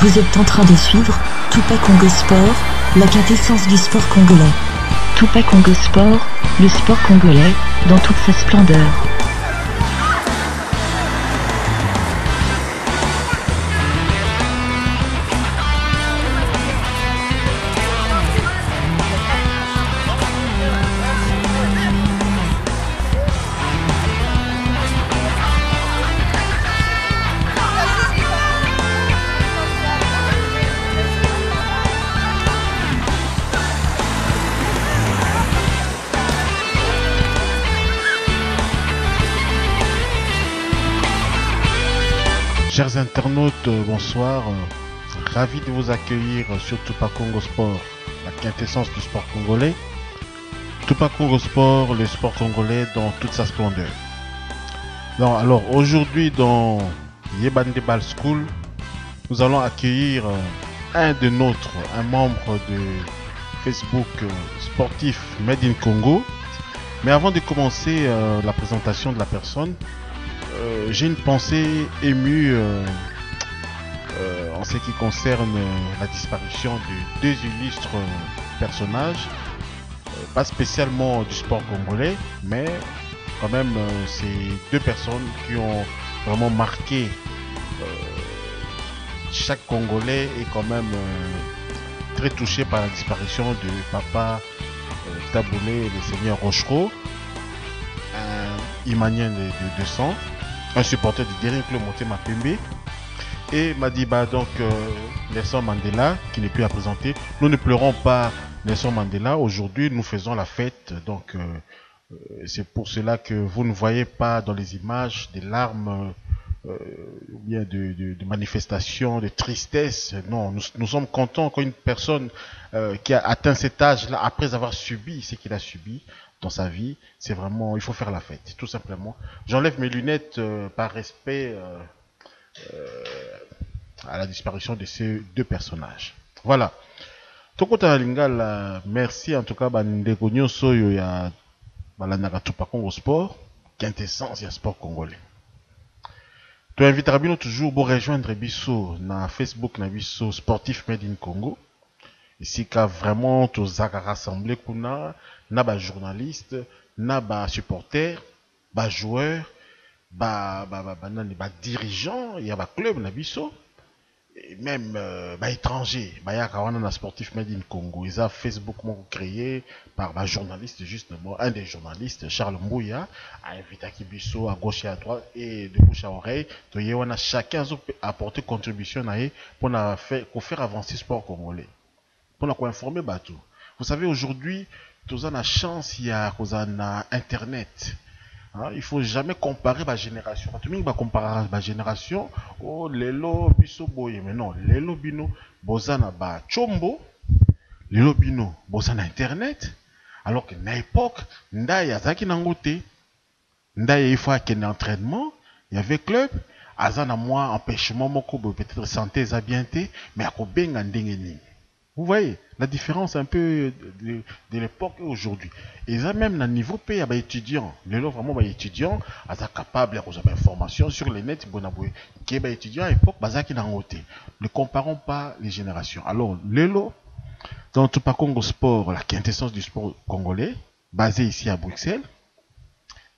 Vous êtes en train de suivre Tupac Congo Sport, la quintessence du sport congolais. Tupac Congo Sport, le sport congolais, dans toute sa splendeur. Chers internautes, bonsoir. Ravi de vous accueillir sur Tupac Congo Sport, la quintessence du sport congolais. Tupac Congo Sport, le sport congolais dans toute sa splendeur. Alors aujourd'hui dans Yebande Ball School, nous allons accueillir un membre de Facebook sportif Made in Congo. Mais avant de commencer la présentation de la personne, j'ai une pensée émue en ce qui concerne la disparition de deux illustres personnages, pas spécialement du sport congolais, mais quand même c'est deux personnes qui ont vraiment marqué chaque Congolais est quand même très touché par la disparition de Papa Taboulé, le Seigneur Rochereau, un Imanien de sang, un supporter du Daring Club Motema Pembe, et Madiba, donc Nelson Mandela, qui n'est plus à présenter. Nous ne pleurons pas Nelson Mandela, aujourd'hui nous faisons la fête, donc c'est pour cela que vous ne voyez pas dans les images des larmes ou bien de manifestations, de tristesse. Non, nous sommes contents qu'une personne qui a atteint cet âge-là, après avoir subi ce qu'il a subi dans sa vie, c'est vraiment, il faut faire la fête, tout simplement. J'enlève mes lunettes par respect à la disparition de ces deux personnages. Voilà. Tokota Lingala, merci en tout cas, Bandeko Nyonso yo ya balandaka Tupac Congo Sport, quintessence ya sport congolais. Tu inviteras bien toujours pour rejoindre Bisso na Facebook na Bisso Sportif Made in Congo. Ici qu'a vraiment tous à rassembler kuna na ba journaliste, na ba supporter, ba joueur, ba dirigeant, il y a ba club na Bisso et même ba étranger, ba ya kawana na Sportif Made in Congo. Ils a Facebook mon créé par ba journaliste justement, un des journalistes Charles Mbouya a invité à Bisso à gauche et à droite et de bouche à oreille. Donc on a chacun apporté contribution pour faire avancer le sport congolais. Pour informer Batou. Vous savez, aujourd'hui, tous on a chance, il y a Internet. Hein, il faut jamais comparer ma génération. Tout le monde va comparer ma génération. Oh, lelo biso boye. Mais non, lelo bino, bozana ba chombo. Lelo bino, bozana Internet. Alors que na époque, ndaya zaki nangote. Ndaya il faut qu'il y ait un entraînement. Il y avait club. Azana moi, empêchement, moko, peut-être santé, zabienté. Mais à kobenga ndengeni. Vous voyez la différence un peu de l'époque et aujourd'hui. Et ça même, à niveau pays, il y a étudiants. Les gens vraiment étudiants, ils sont capables de avoir information sur les nets. Qui est étudiant à l'époque, ils sont ne comparons pas les générations. Alors, Lelo, dans Tupac Congo Sport, la quintessence du sport congolais, basé ici à Bruxelles,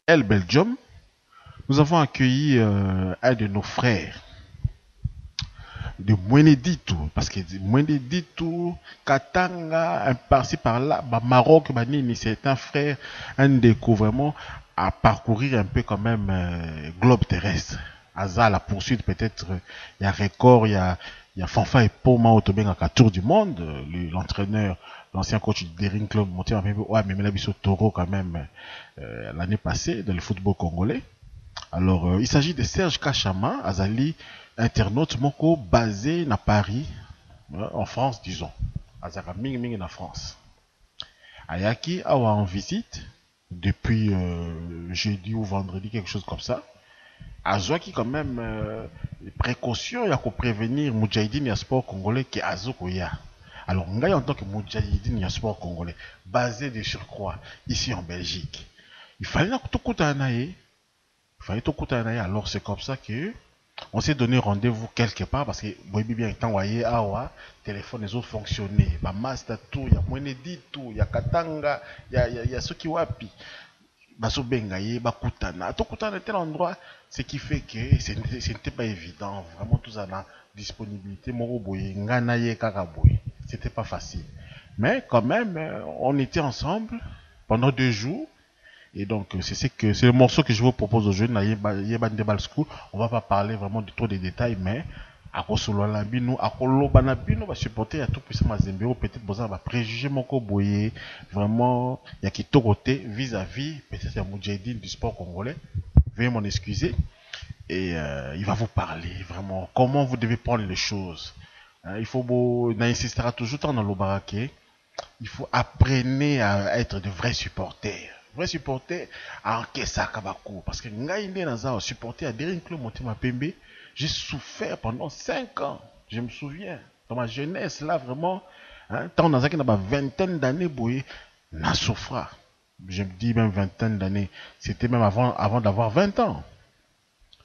El Belgium, nous avons accueilli un de nos frères de Mweneditu, parce que Mweneditu, Katanga, un par-ci par-là, Maroc, c'est un frère, un découvrement à parcourir un peu quand même globe terrestre. Aza la poursuite peut-être, il y a record, il y a Fanfa et Poma Autobenga à tour du monde, l'entraîneur, l'ancien coach du Daring Club, monté en ouais, mais Melabiso Toro quand même l'année passée dans le football congolais. Alors, il s'agit de Serge Kachama, Azali, internaute moko basé à Paris, en France, disons. Azaka Ming en France. Ayaki awa en visite depuis jeudi ou vendredi, quelque chose comme ça. Azo qui quand même les précautions, il y a pour prévenir Moudjahidine et sport congolais qui Azo Koya. Alors, en tant que Moudjahidine et sport congolais, basé de surcroît ici en Belgique, il fallait tout alors c'est comme ça que On s'est donné rendez-vous quelque part parce que Boebi bien étant voyé awa téléphone les autres fonctionnaient. Bah Master tout, il y a Mwenedi tout, il y a Katanga, il y a ceux qui wapi. Baso bengaye, bakutana. Tout kutana tel endroit, ce qui fait que ce n'était pas évident. Vraiment tout ça la disponibilité moro boye ngana ye kaka boye. C'était pas facile. Mais quand même, on était ensemble pendant 2 jours. Et donc, c'est le morceau que je vous propose aujourd'hui. School. On va pas parler vraiment de trop de détails, mais à Kosolola Bino, à Kolobana Bino, va supporter à tout puissant Mazembe, peut-être besoin va préjuger mon boye. Vraiment, il y a qui tout côté vis-à-vis, peut-être un Moudjahidine du sport congolais. Veuillez m'en excuser. Et il va vous parler vraiment comment vous devez prendre les choses. Il faut, on insistera toujours dans le baraquet. Il faut apprendre à être de vrais supporters. Vrais supporters à encaisser à Kabako. Parce que Ngaïne Naza, supporter à Derrick Club Montéma Pembe, j'ai souffert pendant 5 ans. Je me souviens. Dans ma jeunesse, là, vraiment, tant dans une vingtaine d'années, boy, n'a souffert. Je me dis même vingtaine d'années. C'était même avant d'avoir 20 ans.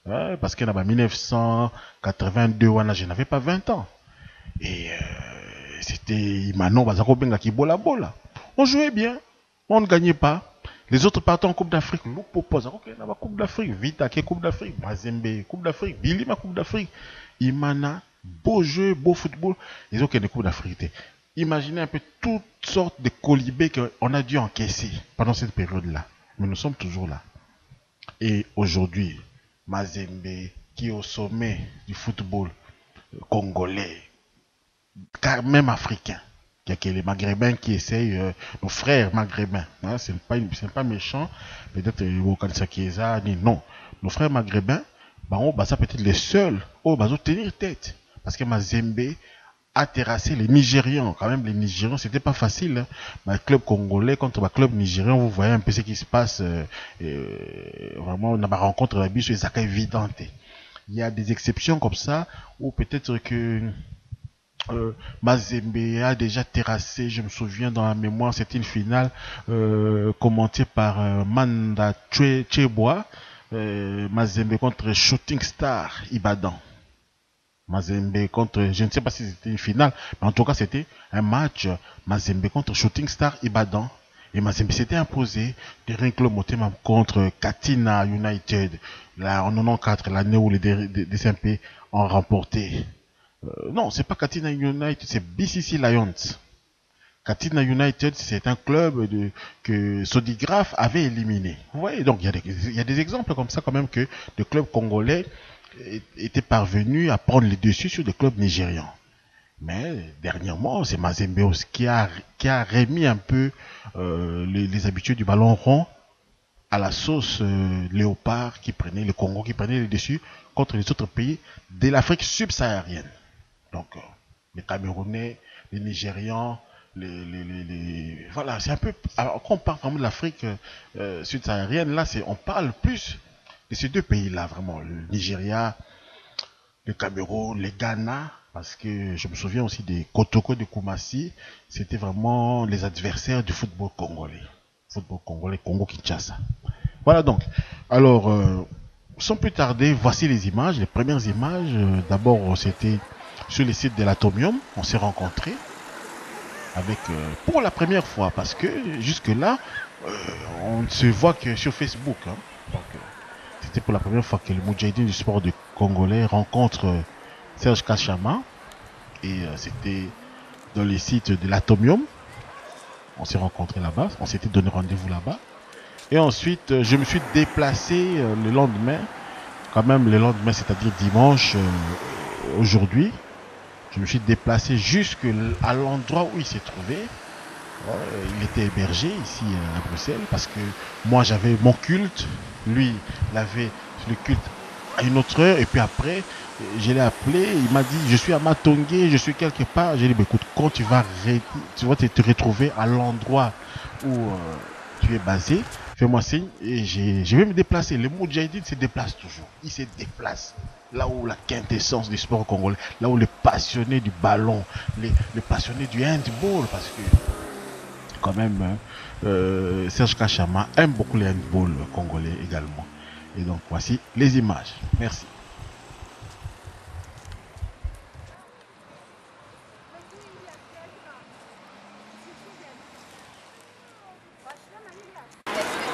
Parce que en 1982, je n'avais pas 20 ans. Et c'était Imano Bazako Benga qui bola bola. On jouait bien, on ne gagnait pas. Les autres partaient en Coupe d'Afrique. Nous proposons, ok, on a Coupe d'Afrique, Vita, Coupe d'Afrique, Mazembe, Coupe d'Afrique, Bilima, Coupe d'Afrique. Imana, beau jeu, beau football. Ils ont des Coupes d'Afrique. Imaginez un peu toutes sortes de colibés qu'on a dû encaisser pendant cette période-là. Mais nous sommes toujours là. Et aujourd'hui, Mazembe, qui est au sommet du football congolais, car même africain. Il y a les Maghrébins qui essayent, nos frères maghrébins, hein, c'est pas méchant, peut-être non. Nos frères maghrébins, ça peut être les seuls où tenir tête. Parce que Mazembe a terrassé les Nigérians. Quand même, les Nigérians, c'était pas facile. Le club congolais contre le club nigérien, vous voyez un peu ce qui se passe. Vraiment, on a rencontre la biche, c'est évidente. Il y a des exceptions comme ça, où peut-être que Mazembe a déjà terrassé, je me souviens dans la mémoire, c'était une finale commentée par Manda Chebois, Mazembe contre Shooting Star Ibadan. Mazembe contre, je ne sais pas si c'était une finale, mais en tout cas c'était un match Mazembe contre Shooting Star Ibadan. Et Mazembe s'était imposé Derrick Club Motema contre Katina United, là en 94, l'année où les DCMP ont remporté. Non, c'est pas Katina United, c'est BCC Lions. Katina United, c'est un club que Sodigraph avait éliminé. Vous voyez, donc il y a des exemples comme ça quand même que des clubs congolais étaient parvenus à prendre les dessus sur des clubs nigérians. Mais dernièrement, c'est Mazembe qui a remis un peu les habitués du ballon rond à la sauce léopard qui prenait le Congo, qui prenait les dessus contre les autres pays de l'Afrique subsaharienne. Donc, les Camerounais, les Nigérians, voilà, c'est un peu. Alors, quand on parle vraiment de l'Afrique subsaharienne, là, on parle plus de ces deux pays-là, vraiment. Le Nigeria, le Cameroun, le Ghana, parce que je me souviens aussi des Kotoko de Koumassi, c'était vraiment les adversaires du football congolais. Football congolais, Congo-Kinshasa. Voilà donc. Alors, sans plus tarder, voici les images, les premières images. D'abord, c'était sur les sites de l'Atomium, on s'est rencontrés avec pour la première fois parce que jusque-là on ne se voit que sur Facebook. Hein. Donc c'était pour la première fois que le Moudjahidine du sport de Congolais rencontre Serge Kachama et c'était dans les sites de l'Atomium. On s'est rencontrés là-bas, on s'était donné rendez-vous là-bas et ensuite je me suis déplacé le lendemain, quand même le lendemain, c'est-à-dire dimanche aujourd'hui. Je me suis déplacé jusqu'à l'endroit où il s'est trouvé. Il était hébergé ici à Bruxelles parce que moi j'avais mon culte, lui il avait le culte à une autre heure et puis après je l'ai appelé, il m'a dit je suis à Matongé, je suis quelque part. J'ai dit écoute, quand tu vas te retrouver à l'endroit où tu es basé, fais-moi signe et je vais me déplacer. Le Moudjahidine se déplace toujours, il se déplace. Là où la quintessence du sport congolais, là où les passionnés du ballon, les passionnés du handball, parce que quand même Serge Kachama aime beaucoup le handball congolais également. Et donc voici les images. Merci.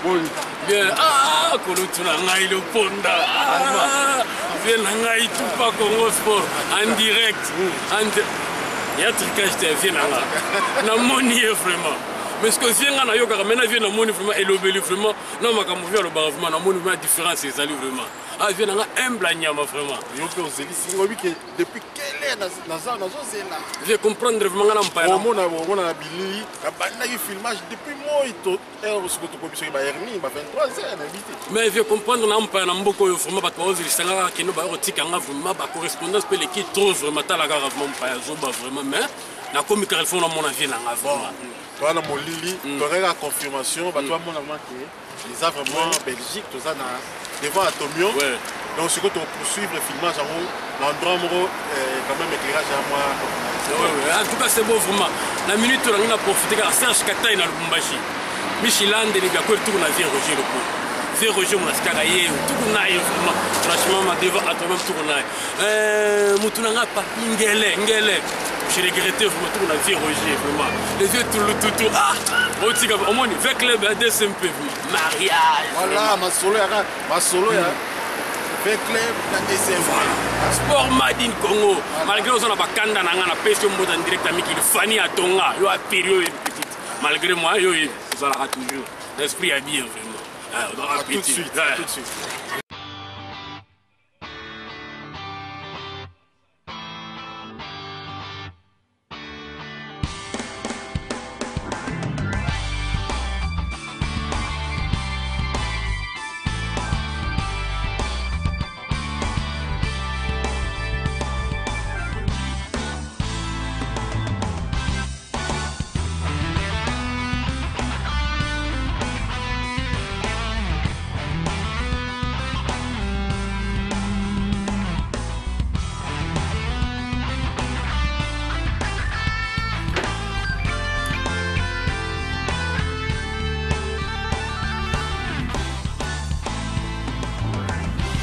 Bien, Kolotuna Ngai le Ponda. Bien, Ngai Tupa Congo Sport. En direct. Il y a un trucage de Vienne. Na moni vraiment. Mais ce que Vienne a eu, quand même, Vienne a moni vraiment et l'obéli vraiment. Non, mais quand on vient le bar, vraiment, na moni vraiment différence, c'est ça vraiment. Ah, Vienne a un blagnement vraiment. Depuis quelle heure je vais comprendre vraiment la mpaye. On a Billy, il filmage depuis moi, il a 23h. Mais je vais comprendre la mpaye, na mboko vraiment ba to ozili sanga kino ba rotika nga vraiment ba correspondance pe l'équipe trop vraiment ta la gara vraiment mpaye zoba vraiment mais na komi car il faut na mon avis na nga vraiment. Toi na molili, tu aurais la confirmation, ba toi mon amant que les a vraiment en Belgique, tout ça devant Atomio. Donc ce que tu poursuivre le filmage en haut, l'endroit quand même éclairage à moi. En tout cas c'est beau vraiment. La minute on a profité car Serge Kataï na Lubumbashi. Michilan de Liga ko tout na vie Roger le coup. Vie Roger mon askaraye tout na vraiment. Franchement ma devant à toi même tout na. Mutuna nga pa ngele. Je regrettais vraiment tout na vie Roger vraiment. Les yeux tout Otika au moins avec les DSMP mariage. Voilà ma solo ya. Club na DSM. Sport Madine Congo. Malgré que on a pas kanda na ngana pesi mboda en direct avec il Fanny Atonga, yo a période petite. Malgré moi yo ça la toujours. L'esprit est bien vraiment. Tout de suite.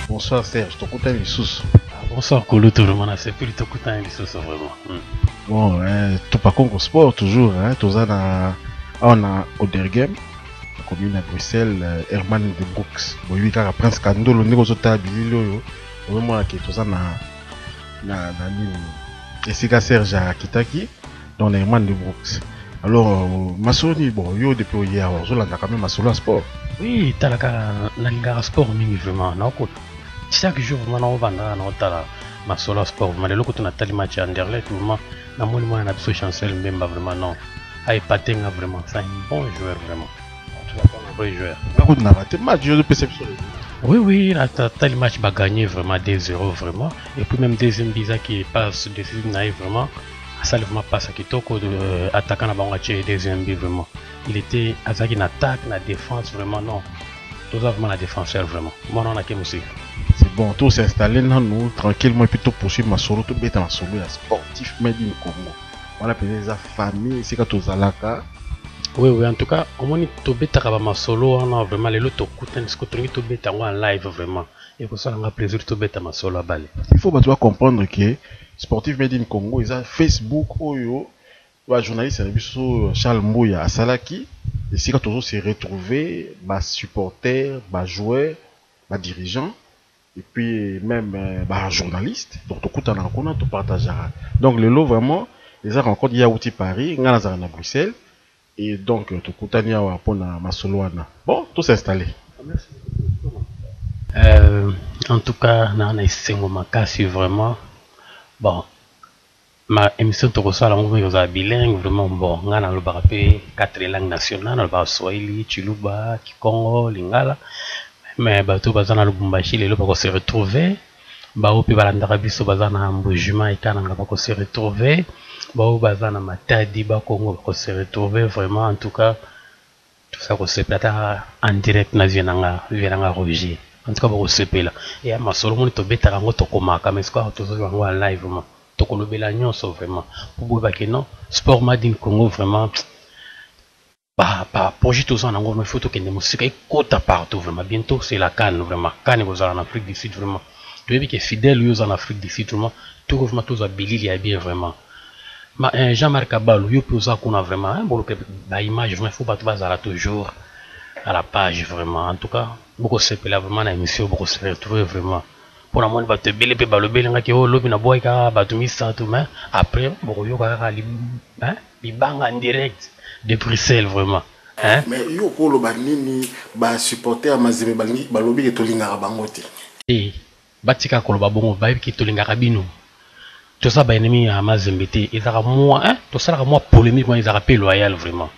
Bonsoir Serge, ton content les sous. Bonsoir Kolo, tout le monde, c'est plus ton content les sous vraiment. Bon, tout par contre sport toujours, tout ça on a Odergem, la commune à Bruxelles, Herman de Brooks. Bon, lui car Prince Kandolo, on est aux autres bilio, au moins que tout ça na et c'est Serge à Kitaki, dans Herman de Brooks. Alors, Masoni, bon, yo depuis hier, on a quand même Masolo sport. Oui, t'as la Liga sport, vraiment, non, chaque jour, on va dans ma solo sport. Mais le côté Nathalie match à Anderlecht, vraiment, na moi on a besoin chancel même vraiment non. Aïe Patenga vraiment, c'est un bon joueur vraiment. Tu vas pas un vrai joueur. Quand on a raté match de perception. Oui, Nathalie match va gagner vraiment 2-0 vraiment. Et puis même deuxième visa qui passe décisive naïf vraiment. Ça vraiment passe à Kitoko de attaquant à Bangaché deuxième but vraiment. Il était Azaki une attaque, la défense vraiment non. Tout ça vraiment la défenseur vraiment. Moi on a qu'à aussi. C'est bon, tout s'est installé dans nous tranquillement et plutôt poursuivre ma solo, tout bête ma solo, sportif made in Congo. Voilà peut-être la famille, c'est quand tout zalaka. Oui, en tout cas, au moins tout bête à ma solo, on a vraiment les lots coûtent, ce que tout bête en live vraiment. Et pour ça on a plaisir tout bête à ma solo à Bali. Il faut bah, comprendre que sportif made in Congo, ils ont Facebook, Oyo, journaliste Charles Mbouya à Salaki, et c'est quand toujours s'est retrouvé, bah supporter, bah joueur, bah dirigeant. Et puis même journaliste, donc tout le monde tout partagera. Donc le lot vraiment, les a rencontrés il y a outil Paris, il y a à Bruxelles, et donc tout le monde a pour ma soloana. Bon, tout s'est installé. En tout cas, on a essayé de casser vraiment. Bon, ma émission de Rosa, on est bilingue vraiment bon. On a le barapé 4 langues nationales, le Swahili, Chiluba, Kikongo, Lingala. Mais bateau bazana Lubumbashi les lois se retrouver bao pe balandaka biso bazana mbujuma ikananga ba se retrouver bao bazana matadi ba Congo ba se retrouver vraiment en tout cas tout ça se plata en direct na vienanga Roger en tout cas ba se pela et ma solo moni to beta rango to komaka mais quoi to zo en live vraiment to kolobela nyonso vraiment pour ba que non sport Madine Congo vraiment projet tout ça, mais il faut que les musiques côte à partout vraiment. Bientôt c'est la Cannes vraiment. Cannes vous en Afrique du Sud vraiment. Tu vois que fidèle en Afrique du Sud vraiment. Tout vraiment tous à Billy il y a bien vraiment. Mais Jean-Marc Abal, il peut ça qu'on a vraiment. Bon que l'image vraiment faut pas tout bazar toujours. à la page vraiment. En tout cas, beaucoup se là vraiment dans l'émission, beaucoup se retrouver vraiment. Pour la moindre va te belle pe balobé nga ki o lobi na boy ka batumi ça tout mais après beaucoup yo ka li bang en direct de Bruxelles vraiment. Hein? Mais yo ko lo banini ba supporter Mazembe bangi balobi ke tolinga bango te. Eh batika ko lo babongo ba ki tolinga kabino. Tout ça ba ennemi à Mazembe te ezaka moi hein tout ça la moi polémique moi ezaka pe loyal vraiment.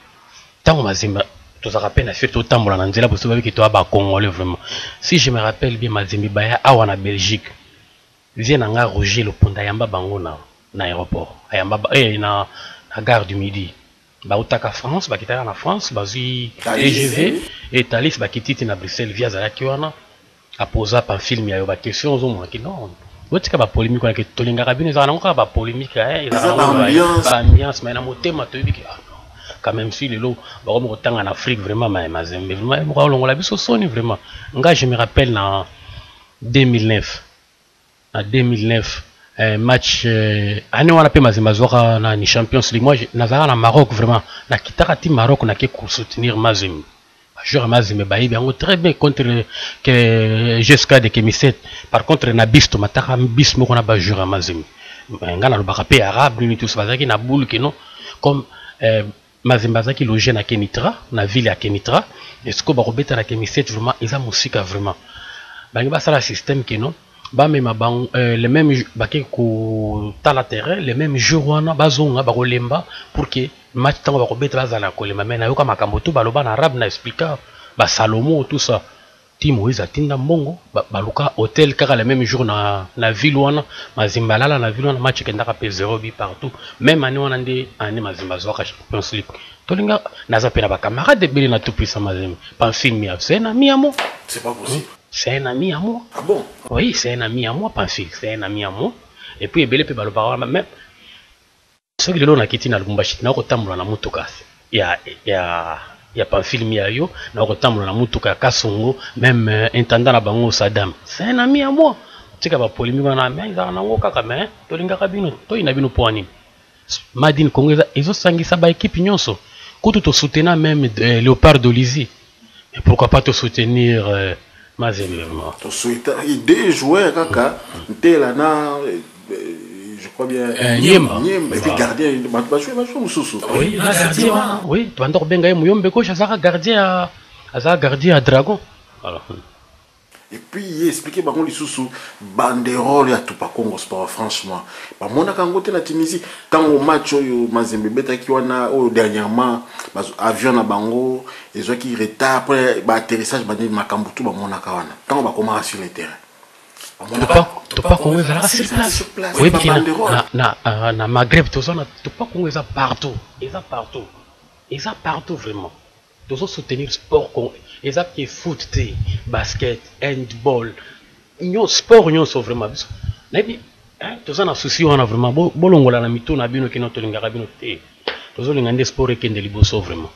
Tant Mazembe tout ça rappelle na surtout tambola na nzela parce que toi ba congolais vraiment. Si je me rappelle bien Mazembe ba awa na Belgique. Vient nga Roger le Ponda yamba bango na aéroport. Yamba na gare du Midi. Ba utaka France ba kitaka na France bazui TGV et Thalys ba kititi na Bruxelles via zalaki wana a poser pa film ya ba question zo mo ki non. Wotika ba polémique na ke tolinga kabine za na nga ba polémique ba ambiance mais na motema to biki quand même si les lots en Afrique vraiment Mazembe vraiment la vraiment nga je me rappelle en 2009 match année on a fait Mazembe zoka na ni Champions League moi nazara na Maroc vraiment na kitaka team Maroc na ke soutenir Mazembe joueur Mazembe ba bien très bien contre que jusqu'à de Kemiset par contre na bisto mataka bis mo na ba joueur Mazembe nga na ba pe arabe ni tout ça qui na boule que non comme Mazembe qui logé na Kenitra na ville ya Kenitra est-ce que ba robeta na Kemiset vraiment ils a musique vraiment ba ngi ba sala système que non ba même ba les mêmes ba ke ko tala terrain les mêmes jours wana bazonga ba kolemba pour que match tango ba robeta bazala kolemba mais na yoka makambo to ba loba na arabe na expliquer ba Salomo tout ça Timo Iza Tinda Mbongo baluka hôtel car le même jour na ville wana Mazembe lala na ville wana match kenda ka pe 0 partout même année on ande année Mazembe zoka Champions League tolinga naza pena ba camarade de beli na tout puissant Mazembe pas film ya c'est un ami à moi c'est pas possible c'est un ami à moi ah bon oui c'est un ami à moi pas film c'est un ami à moi et puis ebele pe baloba même ce que le na kiti na Lubumbashi na ko tambola na mutuka il y a pas film yo na kotambola na mutuka kasongo même intendant na bango Saddam c'est un ami à moi tika ba polémique na mais za na ngoka kama tolinga kabino to ina bino poani Madine Congo ils sangisa ba équipe nyonso kutu to soutenir même Léopard d'Olizy mais pourquoi pas te soutenir Mazembe to soutenir des joueurs kaka ntela na je crois bien Niemba et puis gardien oui gardien oui tu vas benga Muyombe gauche azaka gardien à Dragon voilà et puis expliquer bango lisusu banderole ya Tupa Congo Sport franchement ba mona kango te na Tunisie tango match oyo Mazembe betaki wana o dernièrement avion na bango ezo ki retard après ba atterrissage ba makambo tu ba mona ka wana tango ba commencer sur le terrain Tupa Congo ezala sur place oui na Maghreb tout ça Tupa Congo eza partout vraiment tous soutenir sport Congo eza qui foot basket handball sport nyonso vraiment biso na bi tous ça na souci wana vraiment bolongola na mito na bino kino tolingaka bino te tozolinga nde sport ekende liboso vraiment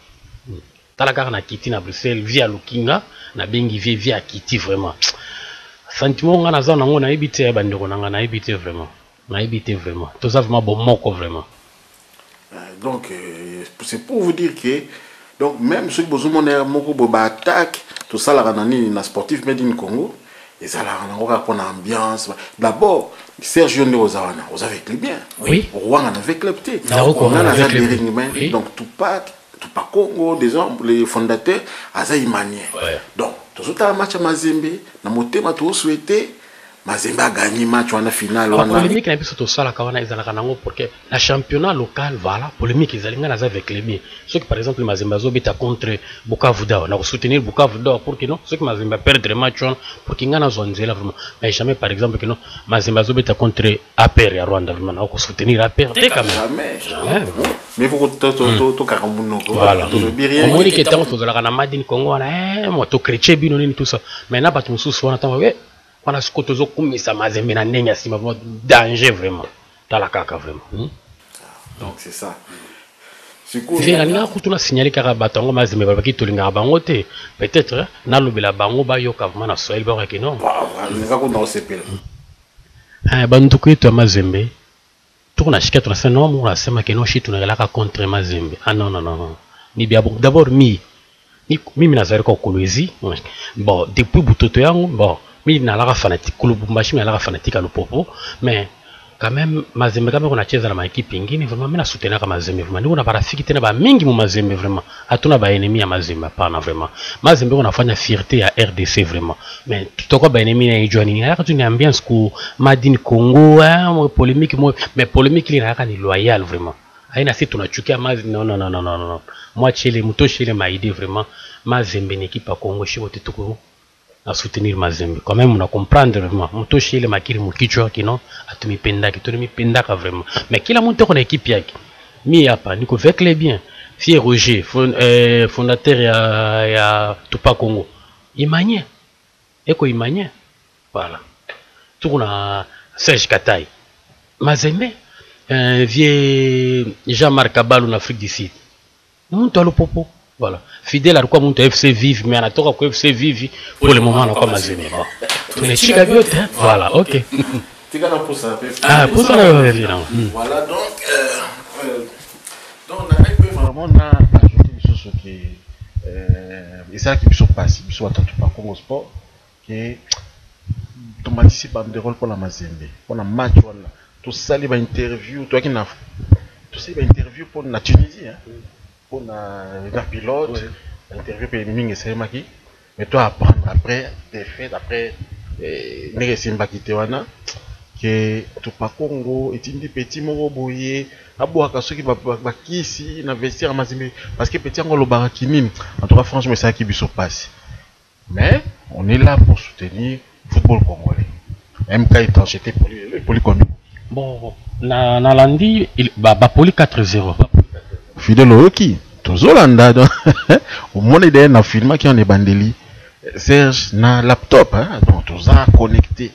tala kaka na kiti na Bruxelles via Lukinga na bengi via kiti vraiment sentiment nga naza nango na ebite ya bandeko nanga na ebite vraiment tout ça vraiment bon moko vraiment donc c'est pour vous dire que donc même ceux qui besoin de moko boba attaque tout ça la nani na sportif made in Congo et ça la nango ka pona ambiance d'abord Sergio Ndeozawana vous avez club bien oui Rwanda avec club T on a la oui. Donc Tupa Congo des gens les fondateurs Azaïmanie donc tout ça match à Mazembe na motema to souhaiter Mazembe a gagné match en finale la polémique na biso to sala kawana ezalaka nango parce que la championnat local voilà polémique ezalinga naza avec les biens ceux qui par exemple Mazembe zobeta contre Bukavu Dawa na soutenir Bukavu Dawa pour que non ceux qui Mazembe perdre match pour que ngana zonzela vraiment mais jamais par exemple que non Mazembe zobeta contre APR ya Rwanda vraiment na ko soutenir APR quand même mais vous to karamuno voilà on moni que tant to zalaka na Madine Congo na moi to chrétien bino ni tout ça mais na batu mususu wana tant on a ce côté zo kumisa Mazembe na ndenge asima danger vraiment dans la caca vraiment donc c'est ça Vena ninga kutuna signaler kaka batongo Mazembe babaki tolinga bango te peut-être na lobela bango ba yoka vraiment na soel ba ke non ninga ko na osepela bantu kwetu Mazembe tuna shika tunasema non on asema ke non shi tunalaka contre Mazembe ah non ni bien d'abord mimi nazali kwa Kolwezi bon depuis butoto yangu bon mimi nalaka fanatique Lubumbashi mimi nalaka fanatique à Lupopo mais quand même Mazembe kama kuna cheza na maekipe nyingine vraiment mimi nasoutenir kama Mazembe vraiment ndio na barafiki tena ba mingi mu Mazembe vraiment hatuna ba enemy ya Mazembe hapana vraiment Mazembe unafanya fierté ya RDC vraiment mais tutakuwa ba enemy ya ijua nini haka tu ni ambiance ku Madini Congo polémique mais polémique ile haka ni loyal vraiment haina sisi tunachukia Mazembe non moi chile mutoshe ile maide vraiment Mazembe ni équipe ya Congo shibo tutuko à soutenir Mazembe quand même on a comprendre vraiment mutoshe ile makiri mukichwa kino atumipenda kitunimipenda ka vraiment mais kila mtu kuna équipe yake mi hapa niko vekle bien si Roger fondateur ya Tupa Congo Imanye eko Imanye voilà tukuna Serge Katai Mazembe vie Jean-Marc Abalou en Afrique du Sud mtu alopopo voilà fidèle alikuwa mtu FC Vive mais anatoka kwa FC Vive pour le moment anakuwa Mazembe bon tunachika vyote voilà OK tika na pour ça pour ça voilà donc on a vraiment na ajouter des choses qui et ça qui sont passés biso atatu pa Congo Sport que tomatisi ba de rôle pour la Mazembe pour la match voilà tout ça les ba interview toi qui na tout ça ba interview pour la Tunisie hein pour la pilote interview pour mingi c'est maki mais toi apprendre après des faits après nege simba kitewana que tout pas Congo est une petit moko boye abouaka ceux qui va kisi na vestir Mazembe parce que petit ngolo baraki nini en tout cas franchement ça qui biso passe mais on est là pour soutenir le football congolais MK est acheté pour lui comme bon na landi ba poli 4-0 fidèle Oki tozolanda donc au monde derrière na film qui on est bandeli Serge na laptop hein donc toza connecté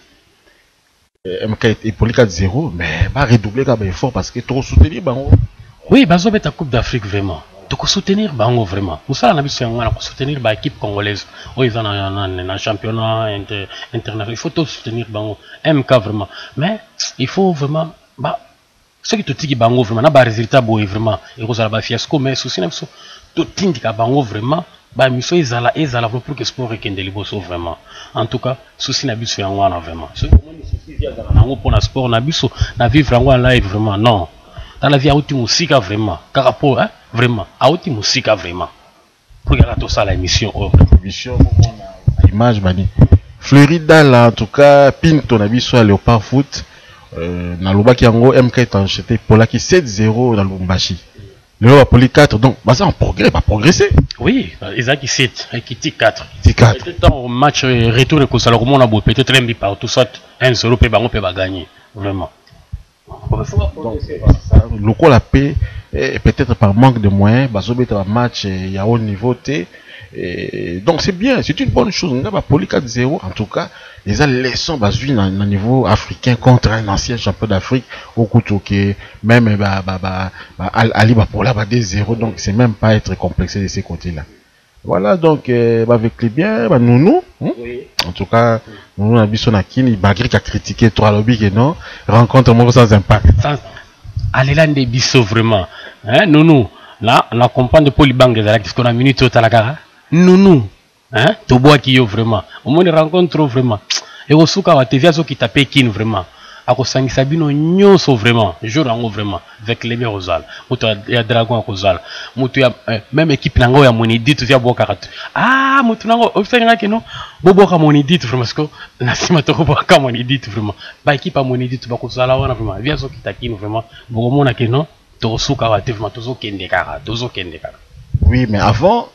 MK est pour 4-0 mais pas redoubler comme effort parce que trop soutenir bango oui bazo beta Coupe d'Afrique vraiment to soutenir bango vraiment musala na biso yango na soutenir ba équipe congolaise o ils na championnat international il faut tout soutenir bango MK vraiment mais il faut vraiment ba ceux qui te tiki bango vraiment na ba résultat boy vraiment et ko ba fiasco mais souci na biso to tindika bango vraiment ba miso ezala pour que sport ekende liboso vraiment en tout cas souci na biso yango na vraiment ce comment ni souci via dans nango pour na sport na biso na vivre yango en live vraiment non dans la vie auti musika vraiment car rapport hein vraiment auti musika vraiment pour que tout ça la émission na image bani Florida là en tout cas Pinto na biso à Léopard Foot na lobaki yango MK est acheté pour la qui 7-0 dans Lubumbashi le va pour les 4 donc bah ça en progrès pas progresser oui Isaac 7 et qui 4 peut-être au match retour que ça le on a beau peut-être l'MB par tout ça 1-0 peut bango peut gagner vraiment donc le coup la paix peut-être par manque de moyens bah ça peut être un match il y a haut niveau T donc c'est bien c'est une bonne chose on a pour les 4-0 en tout cas les leçons basées à un niveau africain contre un ancien champion d'Afrique au couteau qui même Ali pour là 2-0 donc c'est même pas être complexé de ces côtés-là voilà donc avec les biens nous oui. En tout cas nous on a vu son akini Bagri qui a critiqué trois lobby que non rencontre moi sans impact allez là des bisous vraiment hein nous là on accompagne de Polybang parce qu'on a minute au talaka nous hein to bois qui yo vraiment au moins rencontre vraiment et au souka wa TV azo qui taper kin vraiment akosangisa bino nyonso vraiment jour yango vraiment avec les Rosal moto ya Dragon akozala moto ya même équipe nango ya Monidit via boka moto nango obsenga kino boboka Monidit vraiment parce que na sima to boka Monidit vraiment ba équipe ya Monidit bakozala wana vraiment via zo kitakino vraiment bokomona kino to souka wa TV tozo kende kaka oui mais avant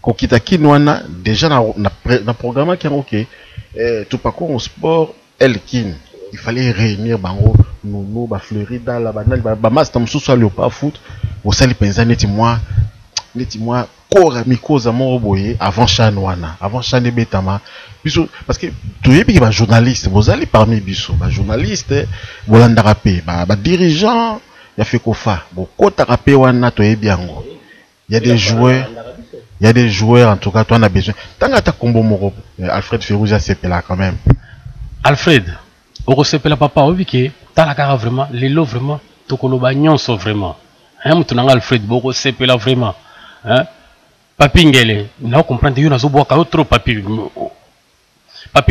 kokita kinwana déjà na programme qui OK tout pas qu'on sport Elkin il fallait réunir bango nous ba Florida la banal ba master mususu ali pas foot au sali penza neti moi kora mikoza mo boye avant chanwana avant chane betama biso parce que tout yebi ba journaliste vous allez parmi biso ba journaliste bolanda rapé ba dirigeant ya fait kofa bo kota rapé wana to yebi yango il y a des joueurs en tout cas toi on a besoin tant ta combo moko Alfred Ferrouza c'est là quand même Alfred au sepela papa obike tala kara vraiment les lots vraiment tokoloba nyonso vraiment hein mutunanga Alfred boko sepela vraiment hein papi ngele na comprendre yo nazo boka yo trop papi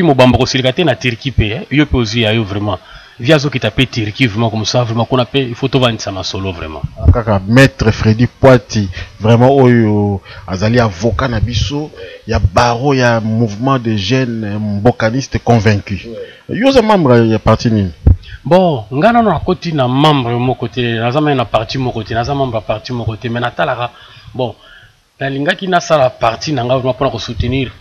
mobamba ko silikate na Turquie pe yo pe aussi ayo vraiment via zo qui taper Turquie vraiment comme ça vraiment qu'on appelle il faut to vendre ça solo vraiment kaka maître Freddy Poiti vraiment oyo azali avocat na biso ya baro ya mouvement de jeunes mbokanistes convaincus yo za membre ya parti nini bon ngana na côté na membre mo côté nazama na parti mo côté nazama membre parti mo côté mais natalaka bon na lingaki na sala parti nanga vraiment pour soutenir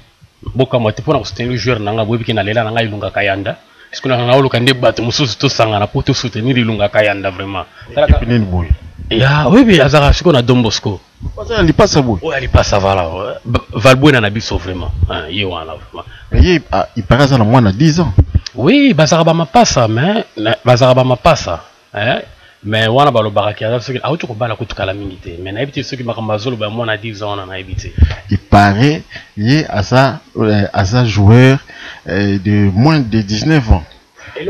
boka mote pour soutenir joueur nanga boyebi ki na lela nanga ilunga kayanda est-ce que na nga oluka nde bato mususu to sangana pour te soutenir ilunga kayanda vraiment talaka nini boy ya oui azara siko na Don Bosco parce ali passa boy ali passa voilà Valbuena na biso vraiment ye wana vraiment mais il paraît ça na moins de 10 ans oui bazara ba mapasa mais bazara ba mapasa mais wana balobaka ki azali soki auti kobala kutukala mingi te mais nayebi te soki makambo azoloba ya mwana 10 ans wana nayebi te il paraît ye aza joueur de moins de 19 ans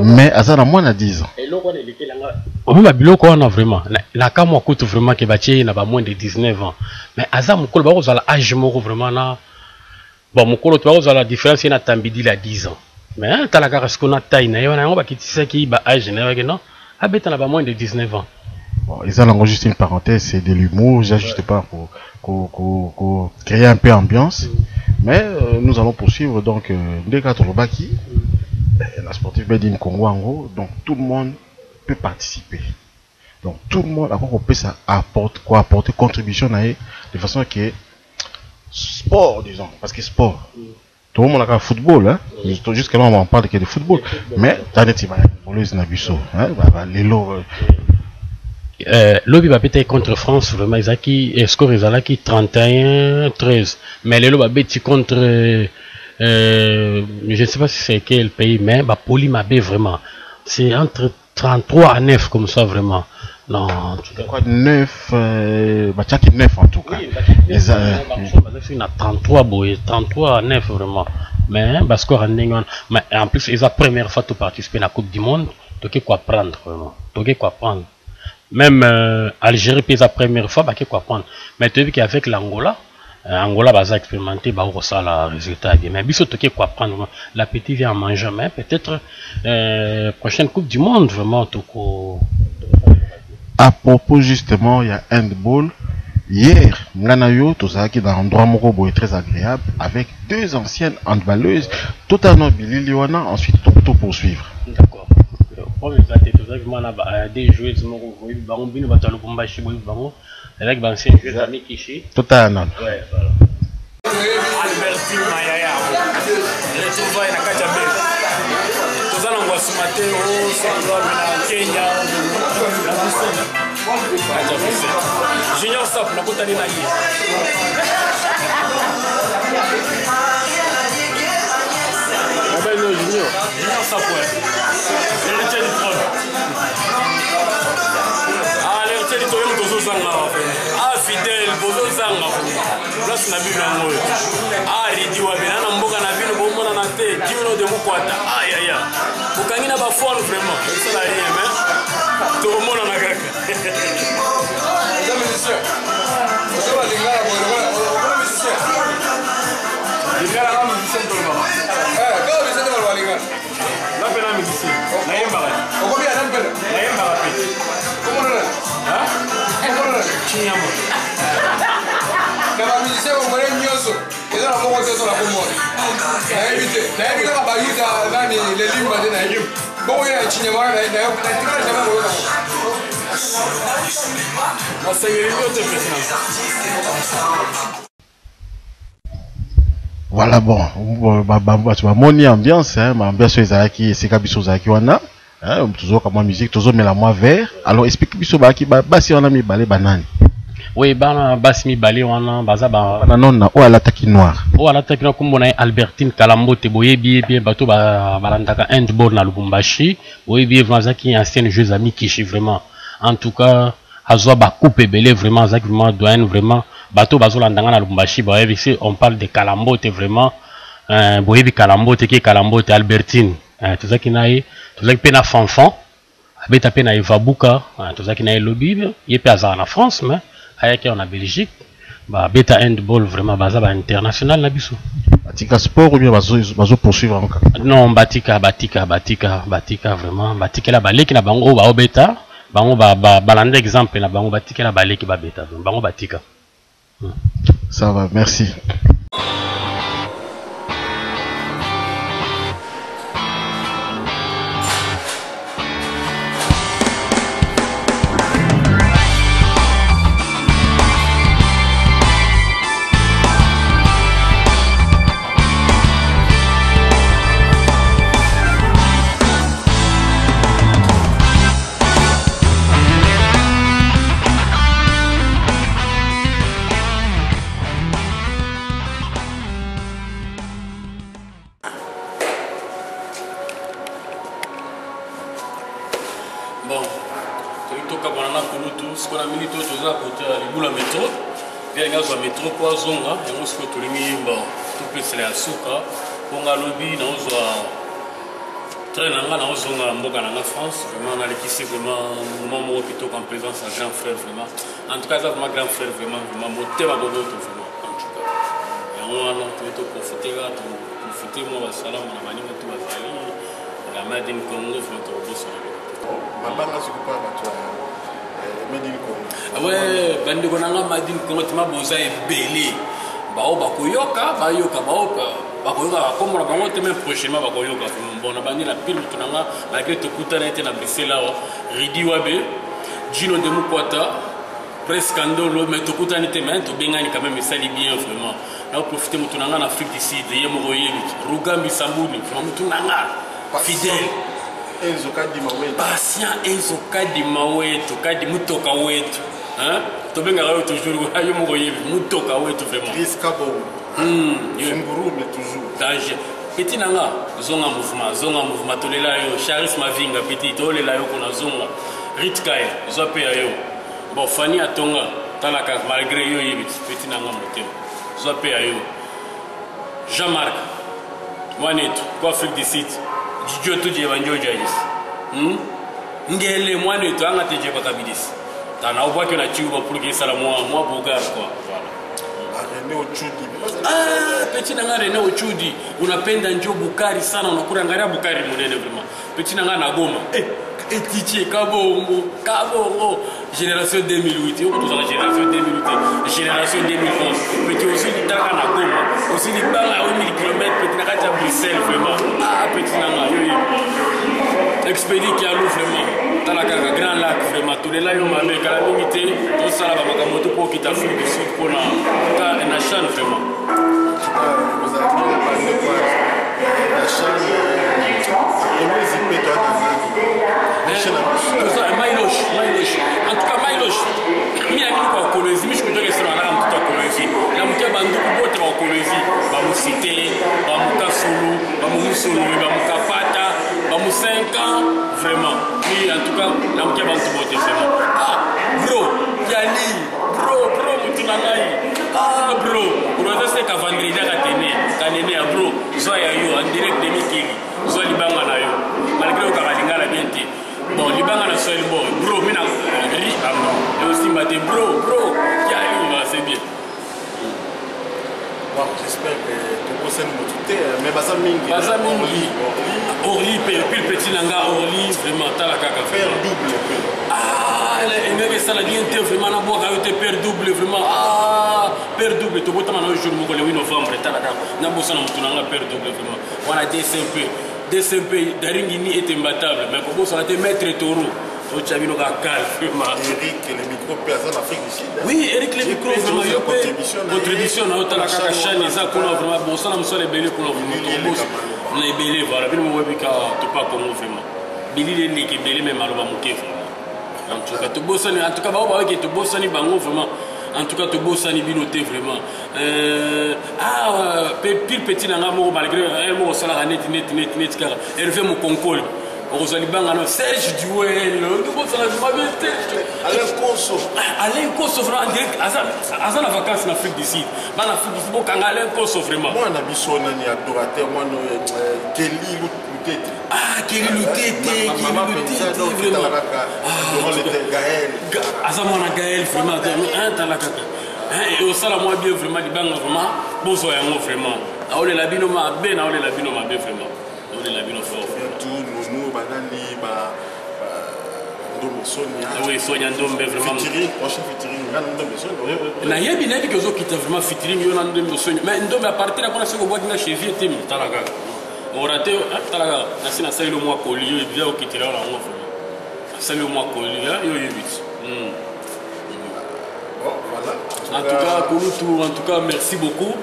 mais aza na moins de 10 ans eloko wana elekelanga omema biloko wana vraiment laka mwa kutu vraiment ke batie na ba moins de 19 ans mais aza mokolo bakozala age moko vraiment na bon mokolo to bakozala différence ye na tambidi la 10 ans mais tala kaka siko na taille na ye wana yango bakitisaki ba age na ye wake non abeta na ba moins de 19 ans. Bon, ils ont juste une parenthèse, c'est de l'humour, juste pas pour créer un peu ambiance. Mais nous allons poursuivre donc dès qu'à Torobaki, la sportive Bedin Congo en gros, donc tout le monde peut participer. Donc tout le monde apporter contribution à eux, de façon que sport disons, parce que sport. Tout le monde a le football, hein. Jusqu'à là on parle que de football, mais t'as des petits voleuse nabiso, hein, les lots. Lobi va péter contre France vraiment Isaki score Izalaki 31-13, mais les lots va péter contre je ne sais pas si c'est quel pays, mais bah Poli Mabé vraiment c'est entre 33 à 9 comme ça vraiment. Non, tu crois 9 Bachaki 9 en tout cas. Oui, il a 33 boy, 33 à 9 vraiment. Mais parce qu'on mais en plus c'est la première fois de participer à la Coupe du Monde, donc quoi prendre vraiment. Donc quoi prendre. Même Algérie c'est la première fois, bah quoi prendre. Mais tu as vu qu'avec l'Angola, Angola va expérimenter, bah on ça le résultat bien. Mais biso toqué quoi prendre. L'appétit vient en manger, mais peut-être prochaine Coupe du Monde vraiment toko. À propos justement, il y a handball. Hier, Mlanayo, tout ça qui est dans un endroit morobo est très agréable, avec deux anciennes handballeuses, totalement bililiwana, ensuite tout poursuivre. D'accord. Comme ça, tout ça, des joueuses morobo, Bambino, Batalo Bombashi, Bango, avec d'anciens joueurs amis Kishi. Totalement. Ouais, voilà. Albertine Mayaya, retrouvailles na Kajabe. Tout ça, on va se mater au Sangwa, Kenya, Junior Stop, na kutani na hii. Mabelo Junior Stop ouais. C'est le tien du trône. Ah, le tien du trône, Bozo Zanga. Ah, fidèle, Bozo Zanga. Place na bible yango. Ah, ridi wa bena na mboka na bino bomona na te, kimino de mukwata. Aïe aïe aïe. Bokangi na ba fond vraiment. Ça la rien mais. Tout le monde en a kaka. Voilà bon, moni ambiance, hein, ambiance ezalaki esika biso zaki wana, hein, toujours comme musique, toujours mais la moi vert. Alors explique biso baki basi wana mi balé banani. Oui, bana basi mi balé wana baza ba non na o alataki noir. O alataki na kombo na Albertine Kalambote boyebi bien bato balandaka handball na Lubumbashi, boyebi vraiment ancienne joueuse ami Kishi vraiment. En tout cas, azwa ba coupe belé vraiment zaki vraiment doyen vraiment bato bazolandanga na Lubumbashi boyebi ici on parle de Kalambote vraiment boyebi Kalambote ki Kalambote Albertine tout ça qui naï tout ça qui pe na fanfan abeta pe na Evabuka tout ça qui naï lobby ye pe azala na France mais ayaki en Belgique beta handball vraiment baza ba international na biso. Batika sport ou bien bazo poursuivre encore? Non, batika vraiment batika la baleki na bango ba obeta bango balanda exemple na bango batika la baleki ba beta bango batika. Ça va, merci. Zonga, et on se retrouve tout plus les asuka, on a lobby dans très dans en France, vraiment on a l'équipe vraiment moment plutôt en présence à grand frère vraiment. En tout cas ça vraiment grand frère vraiment mon thème à bobo vraiment en tout cas. Et on a tout profiter moi salam on a mani tout bazali la Madine Congo vraiment tout beau ça. Mabanga se coupe pas toi. Ouais, bande konanga Madine Congo tima boza ebele. Bao bakoyoka, bakoyoka comme on va te même prochainement bakoyoka. Bon na bandi la pile tunanga malgré tout kutana était na Bruxelles là. Ridi Wabe, Gino de Mukwata, presque Andolo mais tout kutana était mais tout bengani quand même ça bien vraiment. Là profiter mutunanga en Afrique du Sud, yemo royeli, Rugambi Sambuni, vraiment mutunanga fidèle. Enzo Kadi Mawetu. Patient Enzo Kadi Mawetu, Kadi Mutoka Wetu. Hein? Tobenga rayo toujours, ayo mogoye, Mutoka Wetu vraiment. Chris Kabo. Funguru mais toujours. Danger. Petit nanga, zonga mouvement, tolela yo, Charis Mavinga petit, tolela yo kona zonga. Ritkai, zope yo. Bon, Fanny Atonga, talaka malgré yo yebit, petit nanga motem. Zope yo. Jean-Marc, Wanetu, quoi Afrique du Sud. Didio tout je banjo jais. Ngele mwane to anga teje bakabidis. Tana obwa ke na chiuba pour que sala moi bogar quoi. Voilà. René Ochudi. Petit nanga René Ochudi, unapenda njo Bukari sana unakura ngara Bukari munene vraiment. Petit nanga na Goma. Etiche Kabongo, génération 2008, on la génération 2008, génération 2011. Petit aussi du Taka na Goma, aussi du Bala à 1000 km, petit nanga à Bruxelles vraiment. Petit nanga, expédie qui a l'eau vraiment. Dans la Grand Lac vraiment, tous les lacs ont mal, la limité, tout ça là, Bakamoto pour quitter l'Afrique du Sud pour la chaîne vraiment. Vous avez parlé de quoi? La chaîne, Mailoche. En tout cas, Mailoche. Il y a une colonie, mais je crois que c'est un arme tout à colonie. La moutia bandu pour votre colonie. Bamoucité, Bamoukasolo, Bamoussolo, Bamoukapata, Bamou 5 ans, vraiment. Oui, en tout cas, la moutia bandu pour votre vraiment. Bro, Yali, bro, Moutunanaï. Bro, on va dire que vendredi à Kané, bro, Zoya yo, en direct de Mikili, Zoya Libanga na yo. Malgré au Karalinga la bienté. Bon, Libanga na soil bon, bro, mina ri et aussi maté bro, qui arrive, c'est bien. Bon, j'espère que tu peux s'en motiver, mais Bazamingi. Orly, puis le petit Nanga, Orly, vraiment, t'as la caca. Faire double. Il ça la bien vraiment, na boire te père double, vraiment. Père double, tu vois, tu as un jour, le 8 novembre, t'as la caca. Na bossa na mutunanga père double, vraiment. Voilà, DCMP, Daringini est imbattable, mais pour ça, on a maître taureau. Eric, le micro personne en Afrique du Sud. Oui, Eric, le micro, vraiment, il y a contribution à la caca, les ça, qu'on a vraiment, bon, ça, on a les belés, qu'on a vraiment, on a les belés, voilà, bien, on va dire que tu pas comme vraiment. Billy, les qui belés, même à l'obamouké, vraiment. En tout cas, tu bosses, en tout cas, on va dire que tu bosses, vraiment. En tout cas, tu bosses à Nibinoté vraiment. Pile petit n'angamo malgré un mot sur la net, car Hervé mon concours. Rosalie Bangano, Serge Duel, Alain Kosso, vraiment, à la vacance en Afrique du Sud. En Afrique du Sud, quand Alain Kosso, vraiment. Moi, on a mis son adorateur, moi, Kelly Loutete. Kelly Loutete, vraiment. Gaël. Azamana Gaël, vraiment, un talaka. et au sala moi bien vraiment libanga vraiment bozo yango vraiment aole la bino ma be na ole la bino ma be vraiment ole la bino fort tout nous banani ba ndombe Sonia oui Sonia ndombe vraiment featuring prochain featuring na ndombe Sonia na yebi na biko zo kita vraiment featuring yo na ndombe Sonia mais ndombe à partir de quand c'est ko boîte na cheville tem talaga on raté talaga na sina sa le mois collier et bien au kitira la ngo vraiment ça le mois collier yo yebit voilà. En tout cas, Kouloutou, en tout cas, merci beaucoup.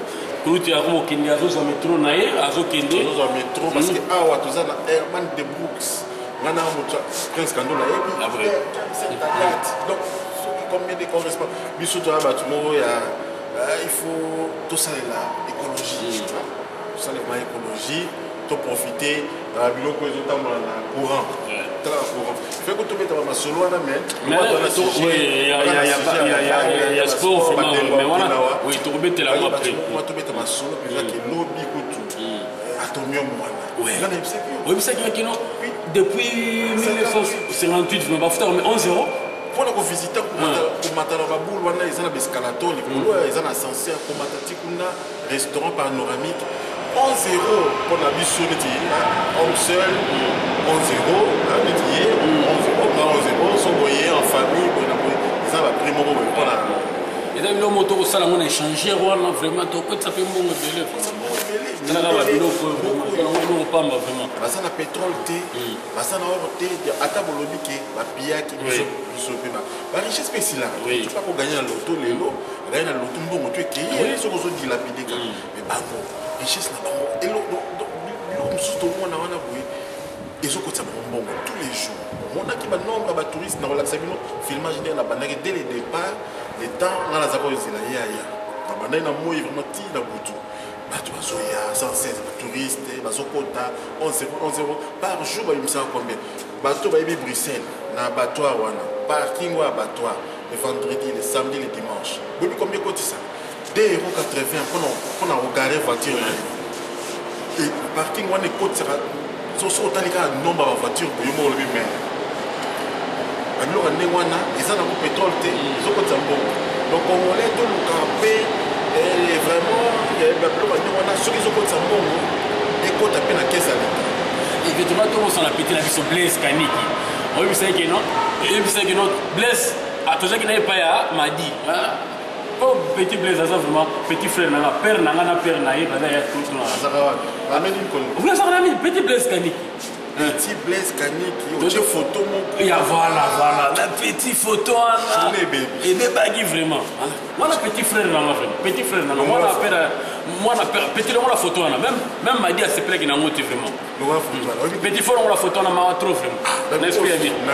Kouloutou, Azo Kende, Azo Métro, Naé, Azo Kende. Azo Métro, parce que Awa, tout ça, Herman de Brooks, Nana Prince Kando, c'est ta date. Donc, combien de correspondants Bissou, il faut tout ça, l'écologie. Tout ça, l'écologie, tout profiter. Biloko, ils ont courant. Fait que tu mets ta solo à la main. Mais il y a sport, mais voilà. Oui, tu remets la main après. Moi, tu mets ta solo, puis là, tu lobby tout. Atomium, oui. Oui, c'est que depuis 1958, je me bats mais 11-0. Pour la visiter, pour mater la boule, ils ont un escalator, ils ont un ascenseur, pour mater un restaurant panoramique. 11-0 pour la mission de homme seul, 11-0, 11-0, sont voyés en famille, ils ont appris mon moment pour la. Et là, le moto au salon, on a échangé, vraiment, ça fait un bon délai. Ça n'a pas de l'eau, pas vraiment. Ça n'a pétrole, ça n'a pas de à table lobby, la pia qui nous sauve. La richesse spéciale, tu ne peux pas gagner un loto, les lots, gagner un loto, bon, tu es qui est, ce qu'on dit dilapidé. Mais bah, richesse là-bas. Et tout le monde a ils ont tous les jours. On a qui nombre de touristes dans l'accès filmage de la banane dès le départ, les temps dans la zako de la yaya. La banane a moi vraiment tiré dans le tout. Tu vas soya 116 touristes, bazokota 11 par jour il me semble combien. Bateau va Bruxelles, na abattoir wana, parking ou abattoir, le vendredi, le samedi, le dimanche. Vous combien coûte ça? 2,80 € pour regarder voiture. Et le parking on est côté sera sur autant les cas nombre de voitures pour yo le même alors on est wana ils ont un pétrole té sur côté bon donc on est tout le campé et vraiment le bloc on a sur les côté bon et côté à peine à caisse à l'état évidemment tout on appelle la vie Blaise Kaniki on lui sait que non Blaise à tout ça qui n'est pas ya m'a dit oh petit Blaise ça vraiment petit frère na père na père na il va tout ça amène une conne vous avez un ami petit Blaise Kaniki petit Blaise Kaniki deux photos mon et voilà la petite photo là et des bagues vraiment moi la petit frère na vraiment petit frère na moi la père petit la photo là même m'a dit à se plaire qu'il n'a monté vraiment petit frère on la photo na ma trop vraiment n'est-ce pas bien na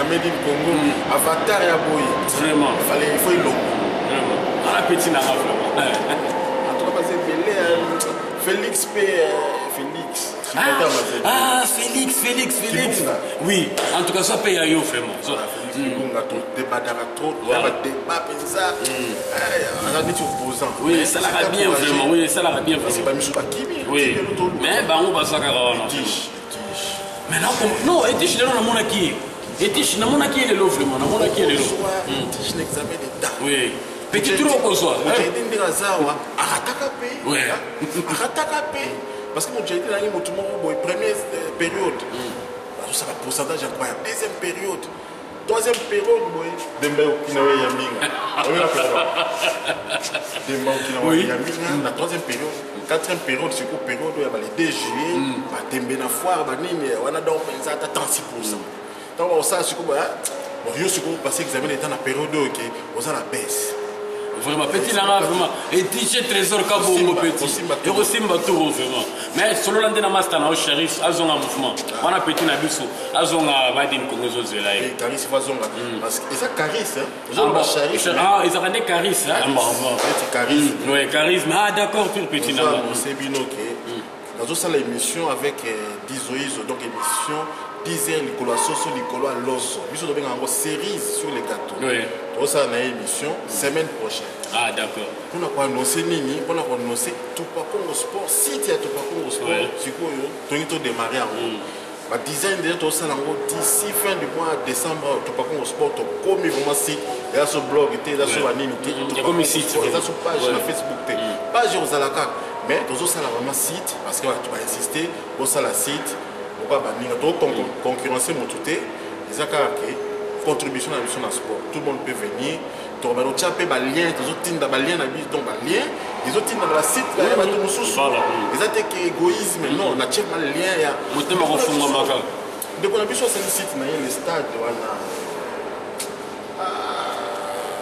made in Congo avatar ya boy vraiment il faut il la petite n'a pas vraiment. En tout cas, parce que Félix P. Félix. Félix. Oui, en tout cas, ça paye à eux vraiment. Oui, ça l'a bien vraiment. Oui, ça l'a bien vraiment. Oui, mais on va ça maintenant, non, et tu dans mon acquis. Et tu dans mon acquis, il est là vraiment. Dans mon acquis, il est là. Tu l'examen d'État. Oui. Petit trou au soir. Parce que mon j'ai dit là, première période, ça va pourcentage incroyable. Deuxième période, troisième période, la troisième période, quatrième période, c'est quoi période où il y a les 2 juillet, la foire, on a donc 36%. Donc ça, c'est quoi? Bon, je suis passé examen dans la période où on a la baisse. Vraiment, petit là, vraiment. Et t-shirt trésor cabo, mon petit. Et aussi, vraiment. Mais selon l'année, on a un shérif, on a un mouvement. On a petit nabiso, on a un Congo Zela. Et Caris, parce que ça, Caris, ah, ils ont des Caris, hein. Caris. Oui, Caris. Ah, d'accord, tout petit là. C'est bien, ok. Dans l'émission avec Dizoïso, donc émission. 10 heures, Nicolas Soso, Nicolas Losso. Nous avons une série sur les gâteaux. Oui. Ça, on a une émission semaine prochaine. Ah, d'accord. On a annoncé Nini, on a annoncé Tupac Congo Sport. Si tu as Tupac Congo Sport, c'est quoi? Tu as démarré en haut. ma design déjà tout ça d'ici fin du mois de décembre tout pas qu'on sport comme vraiment site et là sur blog et là sur la ligne et comme site et là sur page sur Facebook page aux alaka mais tout ça là vraiment site parce que tu vas insister au ça la site on va bannir donc concurrencer mon touté les akaki contribution à la mission sport tout le monde peut venir donc on tient pas lien les autres tinda lien na bis donc lien les autres tinda la site là ba tout sous les attaques égoïsme non on a tient mal lien ya motema ko funga maka donc on a besoin de site na le stade wana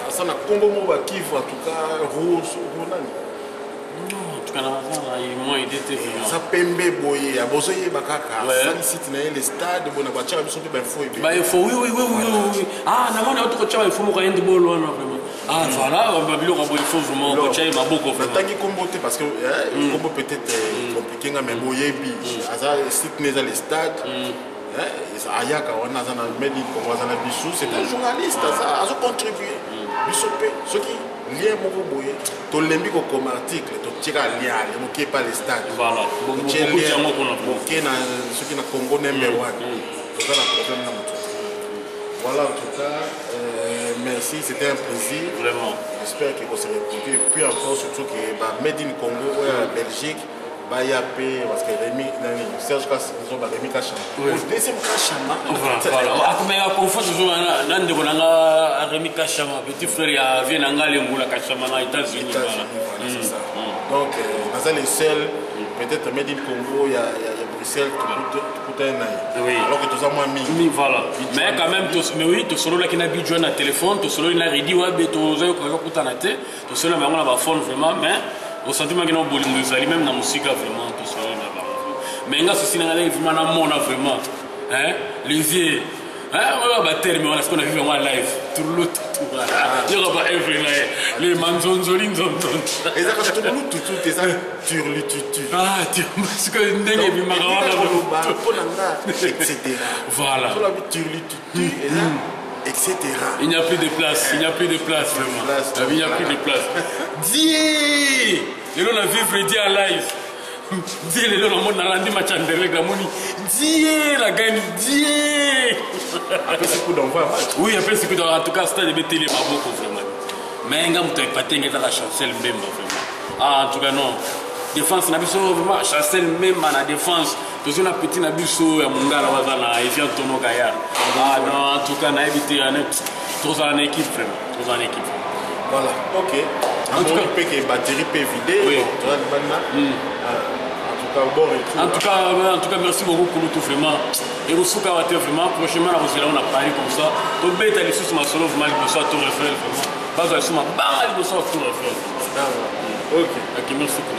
ça na Congo mo ba Kivu en tout cas rose ronani non tu kana vana i moins idée ça pembe boye ya bozoye bakaka ça site na le stade bona ba tcha biso ba info ba info oui ah na mona auto tcha info mo ka yende bolo wana vraiment ah voilà on va bilo ka boye info vraiment ko tcha ma boko vraiment tangi kombote parce que kombo peut-être compliqué nga mais boye bi aza site neza le stade ayaka wana aza na medi ko aza na biso c'est un journaliste azo contribuer biso pe ce qui lien moko boye to lembi ko comme article to tira lien le moké pas le stade voilà beaucoup moké na ce qui na Congo number 1 ça la problème na moto voilà en tout cas merci c'était un plaisir vraiment j'espère que vous serez retrouvés et puis encore surtout que made in Congo ou en Belgique bah y a parce que Rémi Serge Kass ils ont Rémi Kachama deuxième Kachama voilà mais à confort toujours nan de konanga Rémi Kachama petit frère ya vient ngale ngula Kachama na États-Unis c'est ça donc dans les seuls peut-être made in Congo il y a Bruxelles tout un oui alors que tous à moi mi voilà mais quand même tous mais oui tous solo là qui n'a besoin na téléphone tous solo il a dit ouais beto zo ko kutana te tous solo mais on a ba phone vraiment mais au sentiment que nous bolingo zali même na musique vraiment tout ça na ba mais nga ceci na live vraiment na mona vraiment hein les vieux on va terme on a ce qu'on a vu en live tout l'autre il y aura pas every night les manzonzoli nzonzon et ça quand tout ça turlu tutu tu parce que ndenge bi magawa etc voilà sur la turlu tutu et là etc. Il n'y a plus de place, il n'y a plus de place vraiment. Il n'y a plus de place. Dis, les gens vivent dit en live. Dis les gens on a rendu ma chandelle gamoni. Dis la gagne, dis. Après ce coup d'envoi. Oui, après ce coup d'envoi. En tout cas, stade de télé m'a beaucoup vraiment. Mais ngam tu pas tenir dans la chancelle même vraiment. Ah en tout cas non. Défense na biso vraiment chancelle même na défense. Toujours la petite nabiso ya mungala wazana et vient tono kaya. Ah non, en tout cas na éviter tous en équipe vraiment, tous en équipe. Voilà, OK. En tout cas, que batterie peut vider. Oui. En tout cas, merci beaucoup pour tout vraiment. Et vous souka wate vraiment prochainement là vous on a parlé comme ça. To beta les sous ma solo vraiment le soir tout refaire vraiment. Pas à suma ba le soir tout refaire. OK, merci pour